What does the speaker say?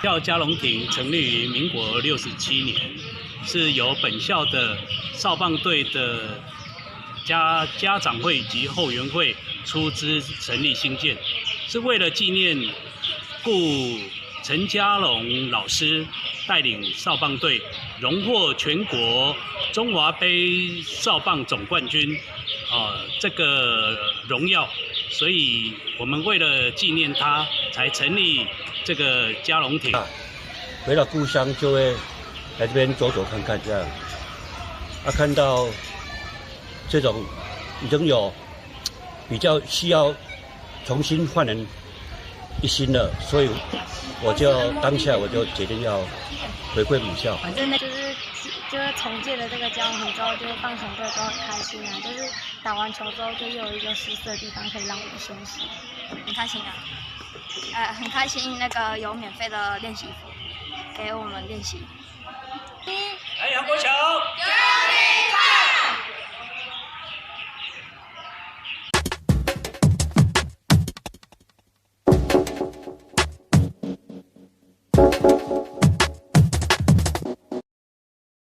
校嘉龙亭成立于民国67年，是由本校的少棒队的家长会及后援会出资成立兴建，是为了纪念故陈家龙老师带领少棒队荣获全国中华杯少棒总冠军，这个荣耀，所以我们为了纪念他，才成立这个嘉龙亭。回到故乡就会来这边走走看看这样，看到这种已经有比较需要重新焕然一新了，所以我就当下我就决定要回馈母校。反正就是重建了这个嘉龙亭之后，就是棒球队都很开心啊。就是打完球之后，就又有一个舒适的地方可以让我们休息，很开心啊。很开心，那个有免费的练习服给我们练习。